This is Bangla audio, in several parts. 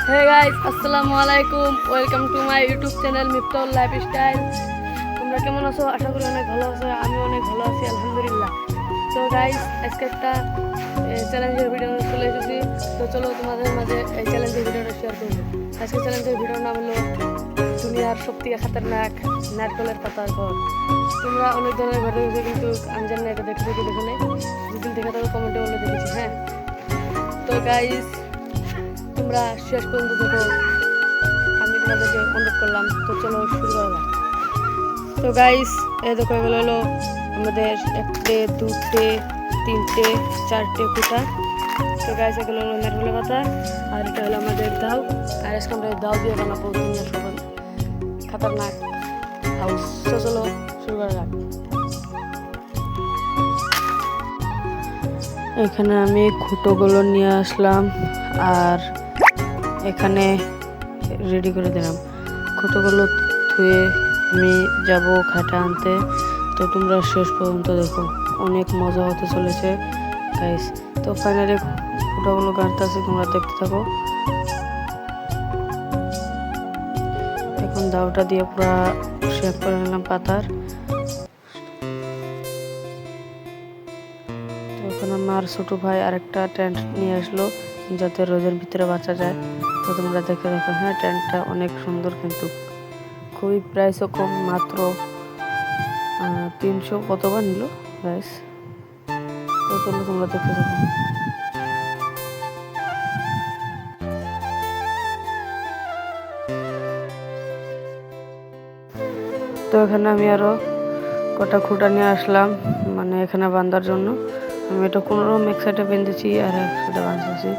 হে গাইস, আসসালামু আলাইকুম। Welcome to my YouTube channel Miftahul lifestyle. তোমরা কেমন আছো? আশা করি অনেক ভালো আছো। আমি অনেক ভালো আছি, আলহামদুলিল্লাহ। তো গাইস, আজকে একটা চ্যালেঞ্জের ভিডিও চলে এসেছি। তো চলো তোমাদের মাঝে এই চ্যালেঞ্জের ভিডিওটা শেয়ার করবো। আজকে চ্যালেঞ্জের ভিডিওর নাম হলো দুনিয়ার সবথেকে খাতারনাক নারকেলের পাতার ঘর। তোমরা অনেক ধরনের ঘর দেখেছো, কিন্তু আমি জানি না এটা দেখেছো কি দেখো নাই। যদি দেখে তাহলে কমেন্টে বলে দেখেছি। হ্যাঁ, তো গাইস তোমরা শেষ পর্যন্ত দেখো, আমি তোমাদেরকে অনুরোধ করলাম। তো চলো শুরু করা যাক। তো গাইস, এই দেখো এগুলো হলো আমাদের 1টে 2টে 3টে 4টে কুটা। তো গাইস, এগুলো হলো নারকেলের পাতা, আর এটা হলো আমাদের দাও। আর আজকে আমরা দাও দিয়ে বানাবো দুনিয়ার সব খাতারনাক হাউস। তো চলো শুরু করা যাক। এখানে আমি খুঁটোগুলো নিয়ে আসলাম আর এখানে রেডি করে দিলাম। খুঁটোগুলো ধুয়ে আমি যাব খাটা আনতে। তো তোমরা শেষ পর্যন্ত দেখো, অনেক মজা হতে চলেছে গাইস। তো ফাইনালি খুঁটোগুলো গাঁটতেছে, তোমরা দেখতে থাকো। এখন দাউটা দিয়ে পুরো শেপ করে নিলাম পাতার। তো এখন আমার ছোট ভাই আরেকটা টেন্ট নিয়ে আসলো, যাতে রোদের ভিতরে বাঁচা যায়। তো তোমরা দেখে দেখো। হ্যাঁ, টেন্টটা অনেক সুন্দর, কিন্তু খুবই প্রাইসও কম, মাত্র 300 কতবার নিল প্রাইস। তো চলো তোমরা দেখতে থাকো। তো এখানে আমি আরো কটা খুঁটা নিয়ে আসলাম, মানে এখানে বাঁধার জন্য। আমি এটা কোনোরকম এক সাইডে বেঁধেছি আর এক সাইডে বাঁধেছি।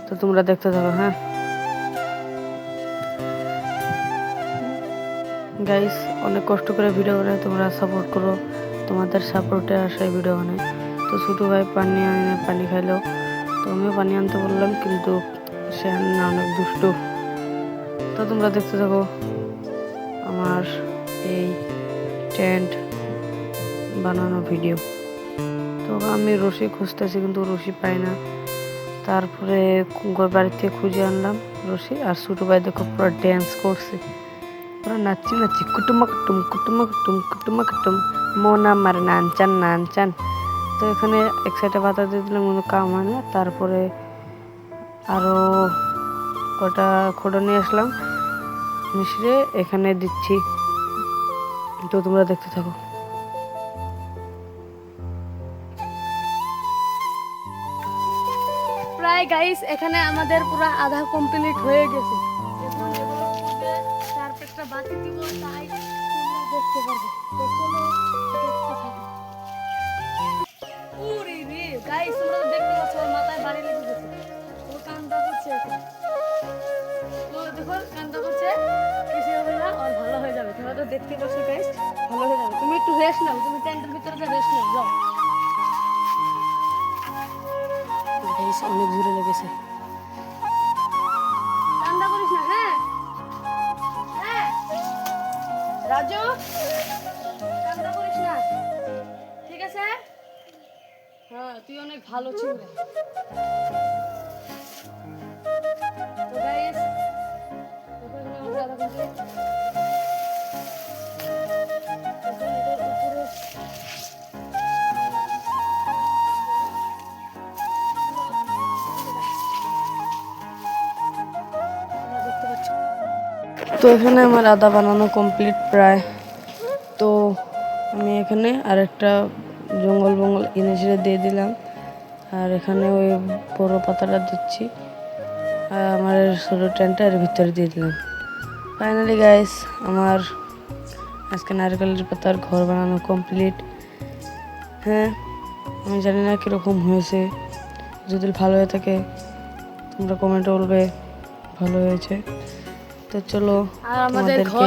তো তোমরা দেখতে থাকো। হ্যাঁ গাইস, অনেক কষ্ট করে ভিডিও বানাই, তোমরা সাপোর্ট করো। তোমাদের সাপোর্টে আসায় ভিডিও বানাই। তো ছোটো ভাই পানি খাইলো, তো আমিও পানি আনতে বললাম, কিন্তু সে আনে না, অনেক দুষ্টু। তো তোমরা দেখতে থাকো আমার এই টেন্ট বানানো ভিডিও। তো আমি রশি খুঁজতেছি, কিন্তু রশি পাই না। তারপরে বাড়িতে খুঁজে আনলাম রশি, আর ছোটো ভাই দেখো পুরো ড্যান্স করছে, পুরো নাচি নাচি কুটুমা কুটুম কুটুমা কুটুম কুটুমা কুটুম মন আমার নানচান নানচান। তো এখানে এক সাইডে পাতা দিয়ে দিলাম, কোনো কাম হয় না। তারপরে আরও কটা খোঁড়া নিয়ে আসলাম, মিশিয়ে এখানে দিচ্ছি। তো তোমরা দেখতে থাকো। প্রায় গাইস, এখানে আমাদের পুরো আধা কমপ্লিট হয়ে গেছে। এখন এগুলো করবে, কার্পেটটা বাতি দিব, তাই তোমরা দেখতে পারবে। তো চলো দেখতে থাকো। ওরে রে গাইস, তোমরা তো দেখতে পাচ্ছ, ওর মাথায় বাড়ি লেগে গেছে। ও কান্দা করছে এখন। ও দেখো কান্দা করছে, কিছু হবে না, ওর ভালো হয়ে যাবে। তোমরা তো দেখতে পাচ্ছ গাইস, ভালো হয়ে যাবে। তুমি একটু রেস্ট নাও, তুমি টেন্টের ভিতরে যে রেস্ট নাও, যাও। গাইস, অনেক জোরে লেগেছে। কান্দা করিস না। হ্যাঁ হ্যাঁ রাজু, কান্দা করিস না, ঠিক আছে? হ্যাঁ, তুই অনেক ভালো ছিল। তো গাইস, দেখো এখানে আমাদের আধা কমপ্লিট। এখন এটার উপরে তোমরা দেখতে পাচ্ছ। তো এখানে আমার আদা বানানো কমপ্লিট প্রায়। তো আমি এখানে আরেকটা জঙ্গল এনে দিয়ে দিলাম, আর এখানে ওই বড় পাতাটা দিচ্ছি, আর আমার ছোটো টেন্টটা এর ভিতরে দিয়ে দিলাম। ফাইনালি গাইস, আমার আজকে নারকেলের পাতার ঘর বানানো কমপ্লিট। হ্যাঁ, আমি জানি না কীরকম হয়েছে। যদি ভালো হয়ে থাকে তোমরা কমেন্টে বলবে ভালো হয়েছে। তো চলো তোমাদেরকে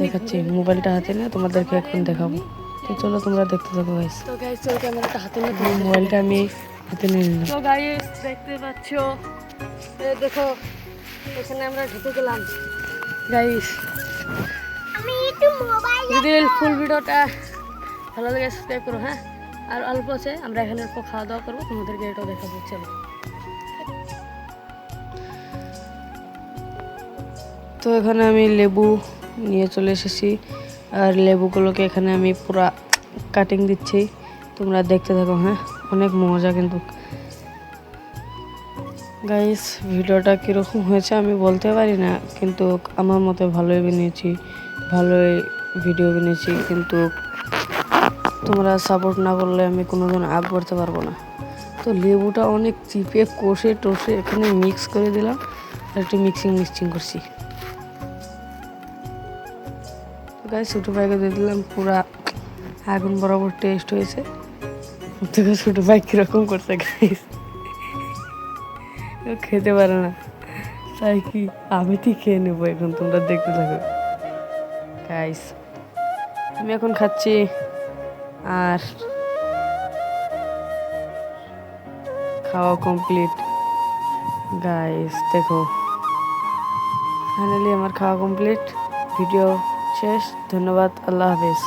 দেখাচ্ছি, মোবাইলটা হাতে নিয়ে তোমাদেরকে এখন দেখাবো। তো চলো তোমরা দেখতে থাকো গাইস। তো গাইস, চলো ক্যামেরাটা হাতে নিয়ে মোবাইলটা আমি হাতে নিয়ে নিলাম। তো গাইস, দেখতে পাচ্ছ, এই দেখো এখানে আমরা ঢুকে গেলাম গাইস। যদি ফুল ভিডিওটা ভালো লাগে সাবস্ক্রাইব করো। হ্যাঁ, আর অল্প আছে, আমরা এখানে অল্প খাওয়া দাওয়া করবো, তোমাদেরকে এটাও দেখাবো। চলো। তো এখানে আমি লেবু নিয়ে চলে এসেছি, আর লেবুগুলোকে এখানে আমি পুরা কাটিং দিচ্ছি, তোমরা দেখতে থাকো। হ্যাঁ, অনেক মজা কিন্তু। গাইস, ভিডিওটা কীরকম হয়েছে আমি বলতে পারি না, কিন্তু আমার মতে ভালোই বানিয়েছি, ভালোই ভিডিও বানিয়েছি, কিন্তু তোমরা সাপোর্ট না করলে আমি কোনোদিন আগ করতে পারবো না। তো লেবুটা অনেক চিপে কষে টষে এখানে মিক্স করে দিলাম, আর একটু মিক্সিং করছি। তো গাইস, ছোটো ভাইকে দিয়ে দিলাম, পুরা আগুন বরাবর টেস্ট হয়েছে। তোকে ছোটো ভাই কীরকম করছে গাইস, খেতে পারে না, তাই কি আমি তো খেয়ে নেবো এখন, তোমরা দেখতে থাকো গাইস। আমি এখন খাচ্ছি, আর খাওয়া কমপ্লিট গাইস। দেখো, ফাইনালি আমার খাওয়া কমপ্লিট, ভিডিও শেষ। ধন্যবাদ, আল্লাহ হাফেজ।